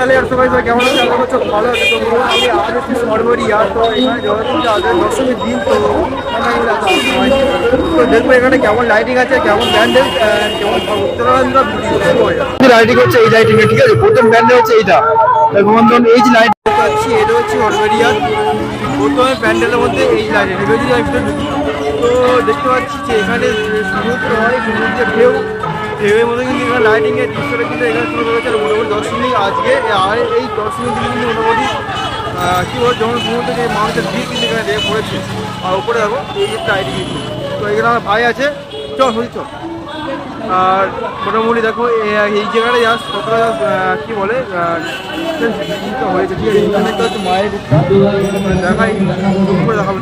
তাহলে আর সবাই কেমন আছে? আশা করছো ভালো আছে। তো আমি আজ এসেছি সরবরিয়া, তো এখানে যতদিন আগে দশমীর দিন, তো দেখবো এখানে কেমন লাইটিং আছে, কেমন ব্যান্ডেল, কেমন উত্তরাখণ্ড লাইটিং হচ্ছে। এই লাইটিং ঠিক আছে, প্রথম ব্যান্ডেল হচ্ছে এইটা বন্ধন। এই যে লাইট পাচ্ছি এটা হচ্ছে সরবরিয়া প্রথমে প্যান্ডেলের মধ্যে এই লাইটিং। তো দেখতে পাচ্ছি যে এখানে সমুদ্র হয়, সমুদ্রের ঢেউয়ের মধ্যে কিন্তু এখানে লাইটিংয়ের দৃশ্যটা কিন্তু এখানে শুরু করেছে। মোটামুটি দশমী আজকে, আর এই দশমী দিন কিন্তু মোটামুটি কী বল, যখন সমুদ্রে যে মানুষের ভিড় কিন্তু এখানে দেখে পড়েছে। আর উপরে দেখো এই যে লাইটিং, তো এখানে আমার ভাই আছে, চল হয়েছ। আর মোটামুটি দেখো এই জায়গাটায় যাস কতটা কী বলে হয়েছে। ঠিক আছে, এখানে একটা হচ্ছে মায়ের রূপটা দেখাই, করে দেখাবো।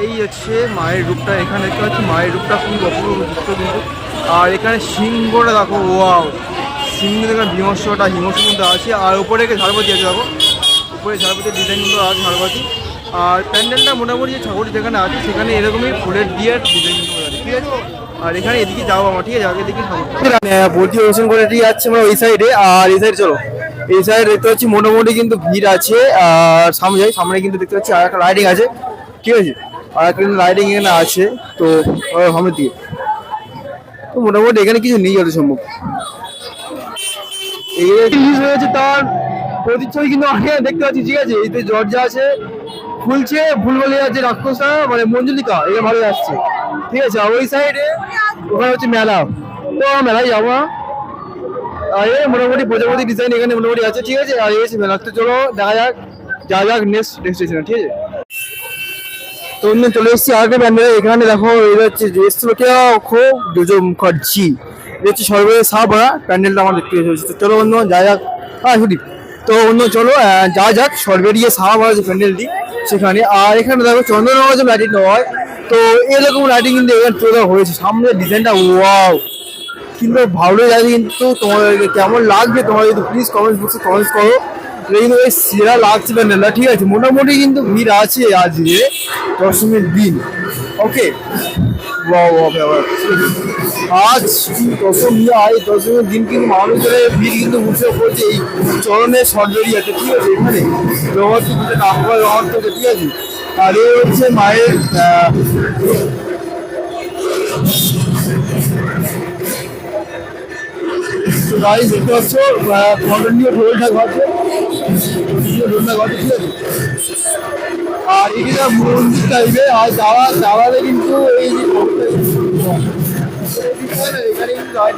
এই হচ্ছে মায়ের রূপটা, এখানে একটা হচ্ছে মায়ের রূপটা খুব অপূর্ব দৃশ্য কিন্তু। আর এখানে সিংহটা দেখো, ওয়াও, সিংহ এখানে হিমস্বটা হিমস্ব মধ্যে আছে। আর উপরে ঝাড়বাতি আছে দেখো, উপরে ঝাড়বাতির ডিজাইনগুলো আছে ঝাড়বাতি। আর প্যান্ডেলটা মোটামুটি যে ঠাকুর যেখানে আছে সেখানে এরকমই ফুলের দিয়ে ডিজাইনগুলো আছে। ঠিক আছে, আর এখানে এদিকে যাবো আমার, ঠিক আছে, আগে দেখি ভর্তি রোশন করে দিয়ে যাচ্ছে আমরা ওই সাইডে। আর এই সাইড চলো, এই সাইড দেখতে পাচ্ছি মোটামুটি কিন্তু ভিড় আছে। আর সামনে যাই, সামনে কিন্তু দেখতে পাচ্ছি আর একটা লাইটিং আছে। ঠিক আছে, আর একটা কিন্তু লাইটিং এখানে আছে। তো সামনের দিকে তো মোটামুটি এখানে কিছু নেই যত সম্ভব। হয়েছে তার প্রতিচ্ছবি কিন্তু দেখতে পাচ্ছি। ঠিক আছে, এই দরজা আছে, ফুলছে ফুলবলি আছে, রাক্ষসা মানে মঞ্জুলিকা এটা ভালো আসছে। ঠিক আছে, আর ওই সাইডে ওখানে হচ্ছে মেলা, তো মেলায় যাবো না। আর মোটামুটি প্রজাপতি ডিজাইন এখানে মোটামুটি আছে। ঠিক আছে, আর এসে মেলা, তো চলো দেখা যাক, যা যাক নেক্সট ডেস্টিনেশন। ঠিক আছে, তো অন্য চলে এসেছি আরেকটা ব্যান্ডেল। এখানে দেখো এটা হচ্ছে খুব দুজো মুখার্জি, এটা হচ্ছে সর্বদা সাহ ভরা প্যান্ডেলটা আমার দেখতে হয়েছে। তো চলো অন্য যা যাক, ছুটি তো অন্য চলো যা যাক সরবেরিয়ে সাহ ভরা যে প্যান্ডেলটি সেখানে। আর এখানে দেখো চন্দ্রনগর যে লাইটিং হয়, তো এরকম লাইটিং কিন্তু এখানে তৈরি হয়েছে। সামনে ডিজাইনটা ওয়াও, কিন্তু ভালো লাগে। কিন্তু তোমাদেরকে কেমন লাগবে তোমার যদি প্লিজ কমেন্ট বক্সে কমেন্টস করো। কিন্তু এই সেরা লাগছে প্যান্ডেলটা। ঠিক আছে, মোটামুটি কিন্তু ভিড় আছে আজকে দশমীর দিন। ওকে, আজ দশমী, আর দশমীর দিন কিন্তু মানুষের ভিড় কিন্তু উঠে পড়ছে এই চরণের সরবেরিয়াতে। ঠিক আছে, এখানে জগৎটি নামকরা জগৎ থেকে। ঠিক আছে, আর এই হচ্ছে মায়ের গাড়ি দেখতে পাচ্ছ, কন্টিনিউ ঢোলটা ঘটছে, ঢোলটা ঘটছে। ঠিক আছে, আর এখানে মন্দির টাইপের। আর যাওয়ারে কিন্তু এই যে এখানে কিন্তু